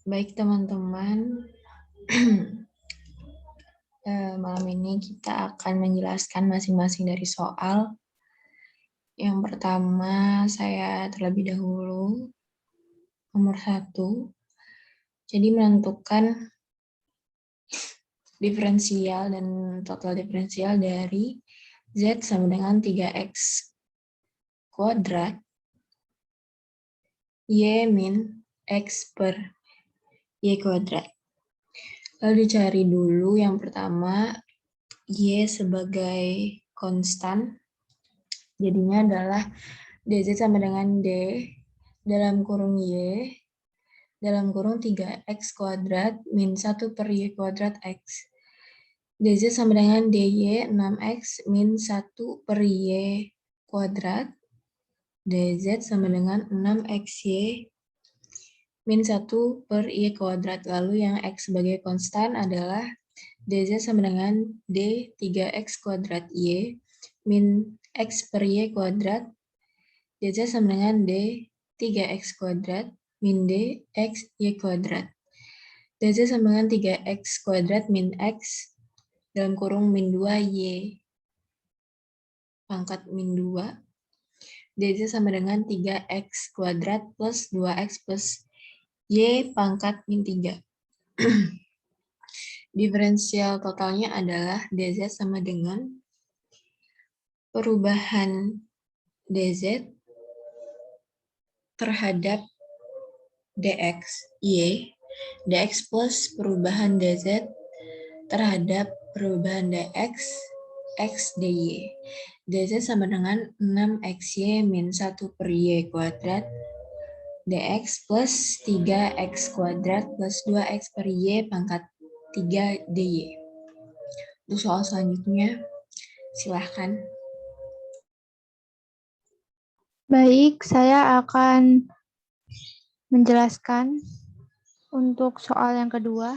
Baik teman-teman, malam ini kita akan menjelaskan masing-masing dari soal. Yang pertama, saya terlebih dahulu, nomor 1. Jadi menentukan diferensial dan total diferensial dari Z sama dengan 3X kuadrat Y min X per Y kuadrat. Lalu dicari dulu yang pertama, Y sebagai konstan. Jadinya adalah dz sama dengan d dalam kurung y dalam kurung 3x kuadrat min 1 per y kuadrat x. Dz sama dengan dy 6x min 1 per y kuadrat. Dz sama dengan 6xy min 1 per y kuadrat. Lalu yang x sebagai konstan adalah dz sama dengan d 3x kuadrat y min x per y kuadrat. Dz sama dengan d 3x kuadrat min d x y kuadrat. Dz sama dengan 3x kuadrat min x dalam kurung min 2y pangkat min 2. Dz sama dengan 3x kuadrat plus 2x plus y pangkat min 3. Diferensial totalnya adalah dz sama dengan perubahan dz terhadap dx y, dx plus perubahan dz terhadap perubahan dx, x dy. Dz sama dengan 6xy min 1 per y kuadrat, dx plus 3x kuadrat plus 2x per y pangkat 3 dy. Untuk soal selanjutnya, silahkan. Baik, saya akan menjelaskan untuk soal yang kedua.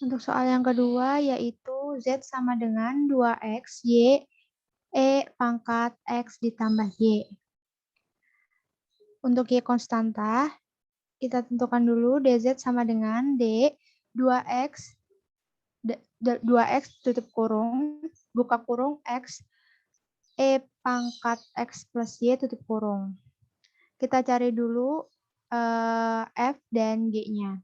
Untuk soal yang kedua yaitu Z sama dengan 2X Y E pangkat X ditambah Y. Untuk Y konstanta, kita tentukan dulu DZ sama dengan D 2X 2X tutup kurung, buka kurung X E pangkat X plus Y tutup kurung. Kita cari dulu F dan G-nya.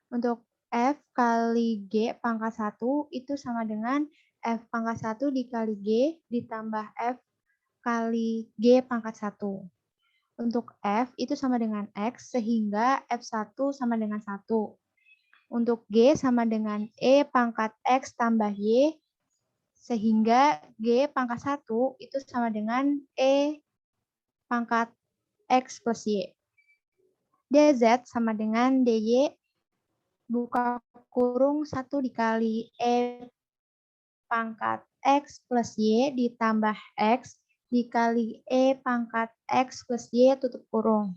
Untuk F kali G pangkat 1 itu sama dengan F pangkat 1 dikali G ditambah F kali G pangkat 1. Untuk F itu sama dengan X sehingga F1 sama dengan 1. Untuk G sama dengan E pangkat X tambah Y sehingga G pangkat 1 itu sama dengan E pangkat X plus Y. DZ sama dengan DY buka kurung 1 dikali E pangkat X plus Y ditambah X dikali E pangkat X plus Y tutup kurung.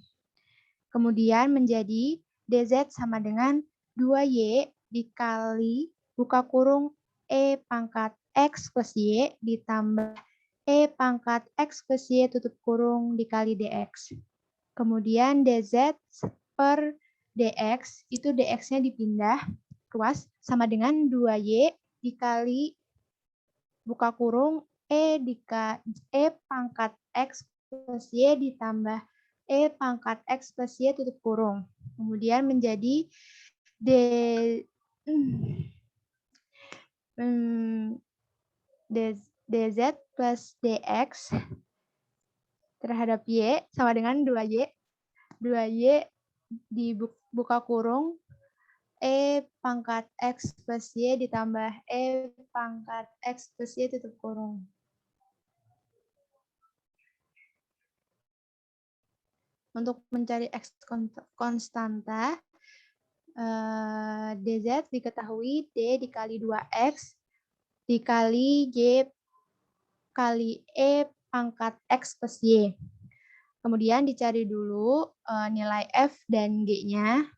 Kemudian menjadi DZ sama dengan 2Y dikali buka kurung E pangkat X plus Y ditambah E pangkat X plus Y tutup kurung dikali DX. Kemudian DZ per DX, itu DX-nya dipindah ruas sama dengan 2Y dikali buka kurung E pangkat X plus Y ditambah E pangkat X plus Y tutup kurung. Kemudian menjadi DZ plus DX terhadap Y sama dengan 2Y. 2Y dibuka kurung E pangkat X plus Y ditambah E pangkat X plus Y tutup kurung. Untuk mencari X konstanta, DZ diketahui D dikali 2X dikali Y kali E pangkat X plus Y. Kemudian dicari dulu nilai F dan G-nya.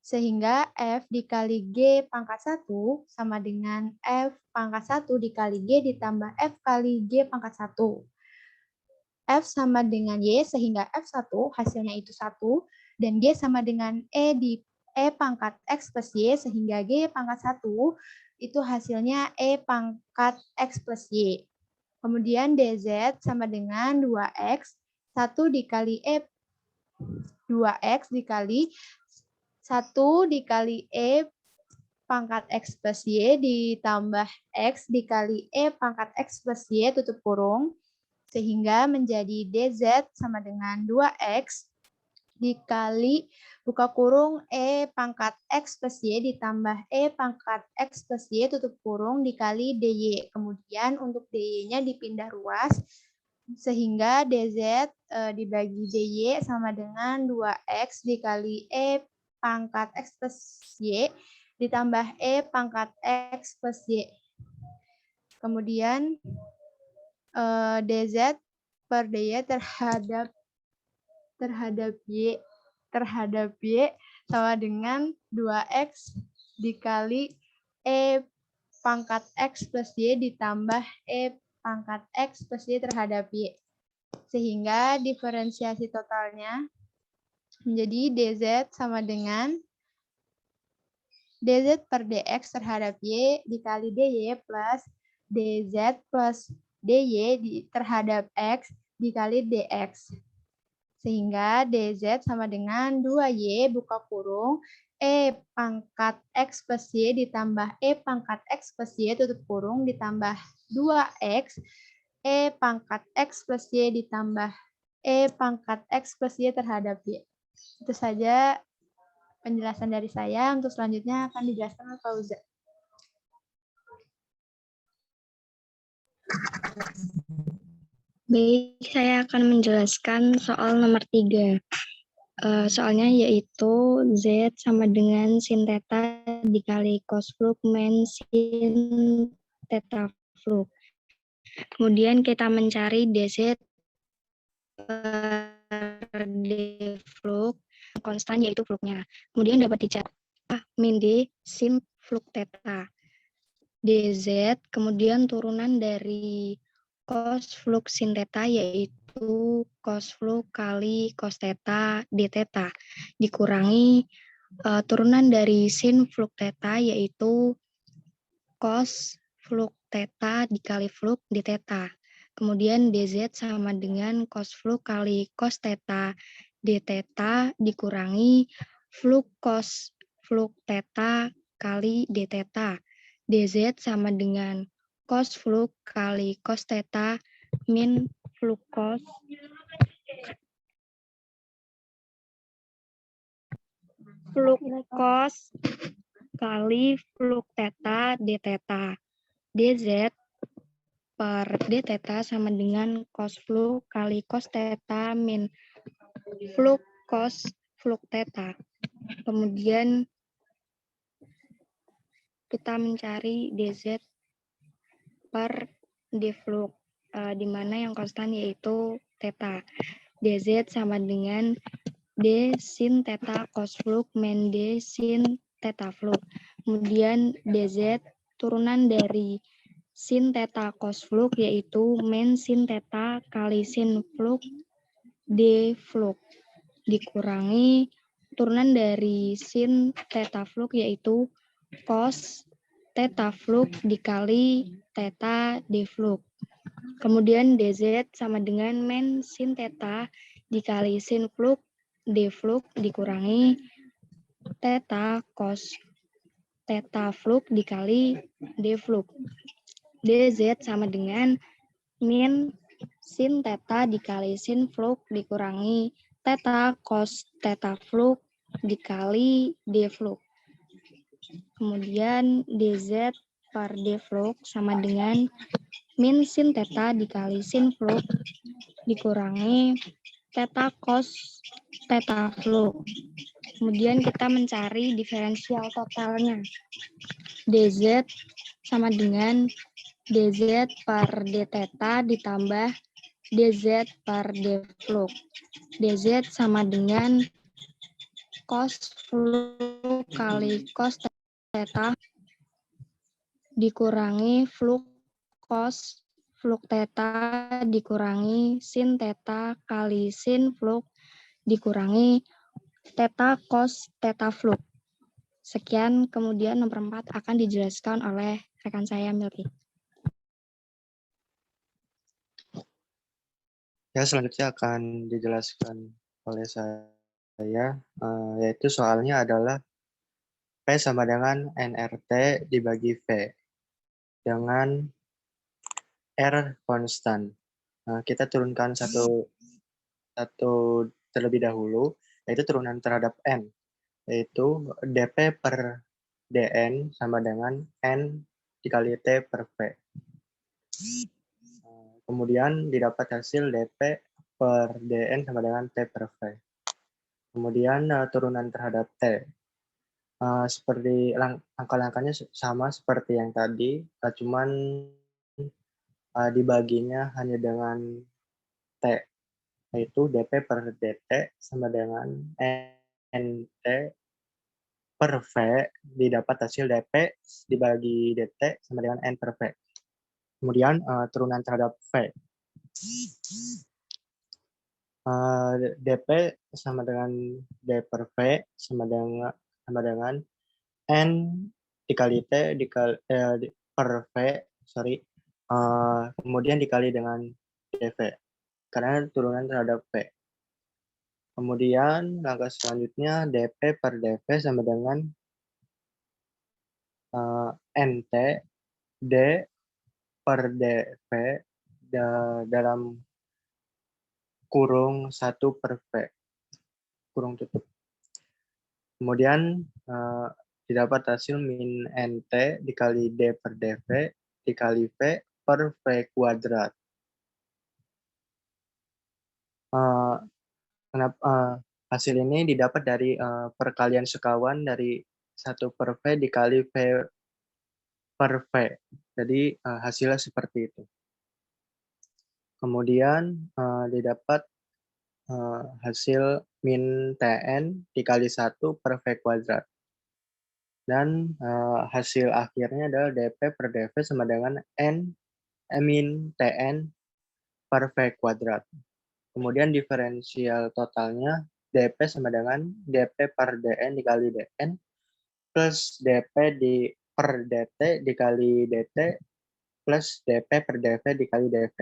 Sehingga F dikali G pangkat 1 sama dengan F pangkat 1 dikali G ditambah F kali G pangkat 1. F sama dengan Y sehingga F1 hasilnya itu 1 dan G sama dengan E di E pangkat X plus Y sehingga G pangkat 1 itu hasilnya E pangkat X plus Y. Kemudian DZ sama dengan 2X 1 dikali E 2X dikali 1 dikali E pangkat X plus Y ditambah X dikali E pangkat X plus Y tutup kurung sehingga menjadi DZ sama dengan 2X dikali buka kurung E pangkat X plus Y ditambah E pangkat X plus Y tutup kurung dikali DY. Kemudian untuk DY-nya dipindah ruas sehingga DZ dibagi DY sama dengan 2X dikali E pangkat X plus Y ditambah E pangkat X plus Y. Kemudian DZ per DY terhadap Y sama dengan 2X dikali E pangkat X plus Y ditambah E pangkat X plus Y terhadap Y. Sehingga diferensiasi totalnya menjadi DZ sama dengan DZ per DX terhadap Y dikali DY plus DZ plus DY terhadap X dikali DX. Sehingga DZ sama dengan 2Y buka kurung E pangkat X plus Y ditambah E pangkat X plus Y tutup kurung ditambah 2X E pangkat X plus Y ditambah E pangkat X plus Y terhadap Y. Itu saja penjelasan dari saya. Untuk selanjutnya akan dijelaskan oleh Fauza. Baik, saya akan menjelaskan soal nomor 3. Soalnya yaitu Z sama dengan sin theta dikali cos fluk min sin theta fluk. Kemudian kita mencari DZ per D fluk, konstan yaitu fluknya. Kemudian dapat dicari min D sin fluk theta. DZ, kemudian turunan dari cos fluk sin theta yaitu cos fluk kali cos theta d theta dikurangi turunan dari sin fluk theta yaitu cos fluk theta dikali fluk d theta. Kemudian DZ sama dengan cos fluk kali cos theta d theta dikurangi fluk cos fluk theta kali d theta. DZ sama dengan cos fluk kali cos theta min fluk cos kali fluk theta d theta. DZ per d theta sama dengan cos fluk kali cos theta min fluk cos fluk theta. Kemudian kita mencari DZ per D fluk, di mana yang konstan yaitu theta. DZ sama dengan D sin theta cos fluk min D sin theta fluk. Kemudian DZ turunan dari sin theta cos fluk yaitu min sin theta kali sin fluk D fluk. Dikurangi turunan dari sin theta fluk yaitu cos theta fluk dikali theta d fluk. Kemudian DZ sama dengan min sin theta dikali sin fluk d fluk dikurangi theta cos theta fluk dikali d fluk. DZ sama dengan min sin theta dikali sin fluk dikurangi theta cos theta fluk dikali d fluk. Kemudian DZ per D fluk sama dengan min sin theta dikali sin fluk dikurangi theta cos theta fluk. Kemudian kita mencari diferensial totalnya. DZ sama dengan DZ per D theta ditambah DZ per D fluk. DZ sama dengan cos fluk kali cos theta dikurangi fluk cos fluk theta dikurangi sin theta kali sin fluk dikurangi theta cos theta fluk. Sekian, kemudian nomor 4 akan dijelaskan oleh rekan saya, Milky. Ya, selanjutnya akan dijelaskan oleh saya, yaitu soalnya adalah P sama dengan nRT dibagi V dengan R konstan. Nah, kita turunkan satu terlebih dahulu, yaitu turunan terhadap N, yaitu dP per dN sama dengan N dikali T per V. Kemudian didapat hasil dP per dN sama dengan T per V. Kemudian turunan terhadap T. Seperti angka-angkanya sama seperti yang tadi, cuman dibaginya hanya dengan T, yaitu dP per dt sama dengan NT per V, didapat hasil dP dibagi dt sama dengan N per V. Kemudian turunan terhadap V. dP sama dengan D per V sama dengan N dikali T per V, kemudian dikali dengan dV, karena turunan terhadap V. Kemudian langkah selanjutnya dP per dV sama dengan NT D per dV dalam kurung 1 per V, kurung tutup. Kemudian didapat hasil min NT dikali D per dV dikali V per V kuadrat. Hasil ini didapat dari perkalian sekawan dari 1 per V dikali V per V. Jadi hasilnya seperti itu. Kemudian didapat hasil min Tn dikali 1 per V kuadrat. Dan hasil akhirnya adalah dP per dV sama dengan min Tn per V kuadrat. Kemudian diferensial totalnya dP sama dengan dP per dN dikali dN plus dP per dt dikali dt plus dP per dV dikali dV.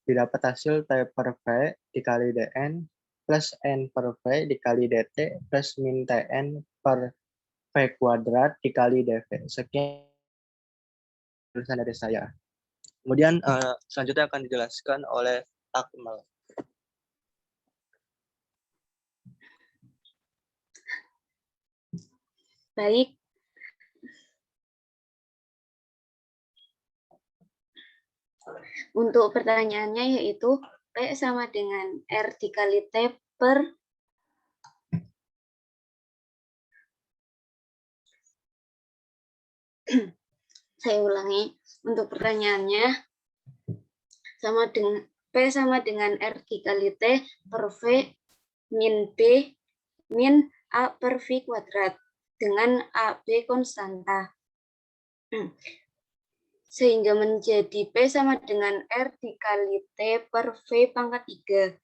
Didapat hasil T per V dikali dN plus N per V dikali dt plus min Tn per V kuadrat dikali dV. Sekian tulisan dari saya. Kemudian selanjutnya akan dijelaskan oleh Akmal. Baik. Untuk pertanyaannya yaitu P sama dengan R dikali T per saya ulangi. Untuk pertanyaannya P sama dengan R dikali T per V min B min A per V kuadrat dengan AB konstanta. Sehingga menjadi P sama dengan R dikali T per V pangkat 3.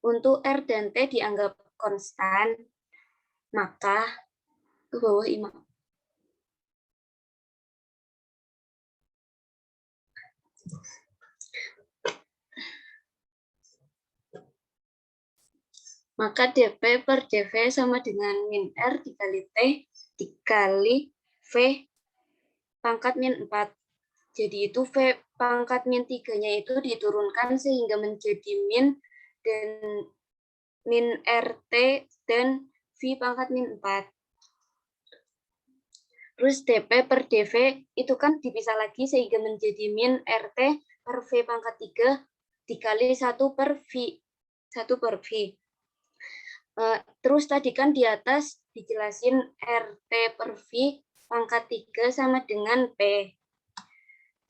Untuk R dan T dianggap konstan, maka ke bawah Imam. Maka dP per dV sama dengan min R dikali T dikali V pangkat min 4. Jadi itu V pangkat min 3-nya itu diturunkan sehingga menjadi min dan min RT dan V pangkat min 4. Terus dP per dV itu kan dipisah lagi sehingga menjadi min RT per V pangkat 3 dikali 1 per V. 1 per V. Terus tadi kan di atas dijelasin RT per V pangkat 3 sama dengan P.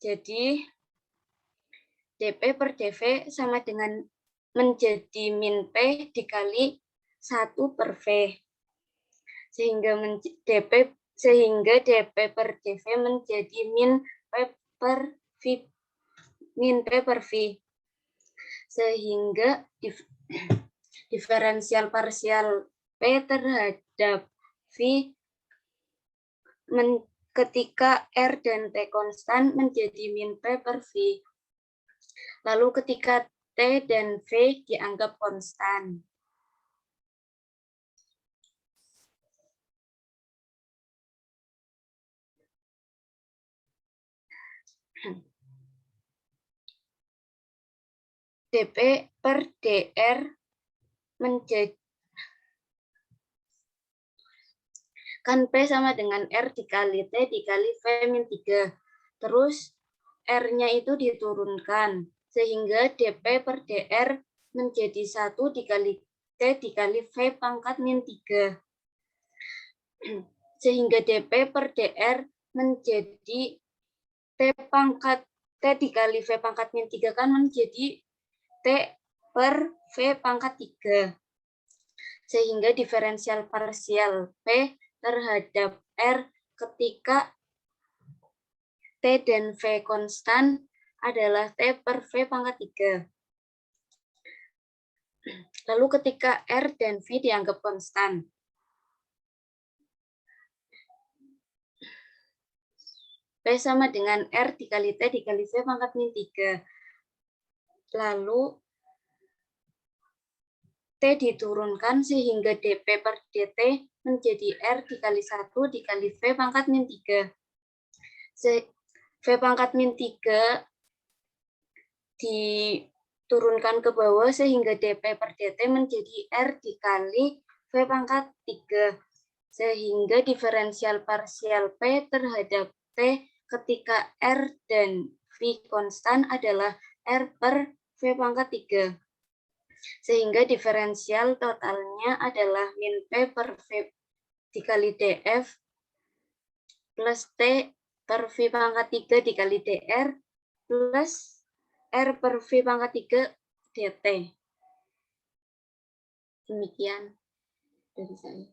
Jadi dP per dV sama dengan menjadi min P dikali 1 per V. sehingga dp per dv menjadi min p per v, sehingga diferensial parsial p terhadap v ketika r dan t konstan menjadi min p per v. Lalu ketika t dan v dianggap konstan. dp per dr menjadi kan P sama dengan R dikali T dikali V min 3. Terus R-nya itu diturunkan. Sehingga dP per dR menjadi 1 dikali T dikali V pangkat min 3. Sehingga dP per dR menjadi T dikali V pangkat min 3 kan menjadi T per V pangkat 3. Sehingga diferensial parsial P terhadap R ketika T dan V konstan adalah T per V pangkat 3. Lalu ketika R dan V dianggap konstan. P sama dengan R dikali T dikali V pangkat min 3. Lalu T diturunkan sehingga dP per dt menjadi R dikali 1 dikali V pangkat min 3. V pangkat min 3 diturunkan ke bawah sehingga dP per dt menjadi R dikali V pangkat 3. Sehingga diferensial parsial P terhadap T ketika R dan V konstan adalah R per V pangkat 3. Sehingga diferensial totalnya adalah min P per V dikali dF plus T per V pangkat 3 dikali dR plus R per V pangkat 3 dt. Demikian dari saya.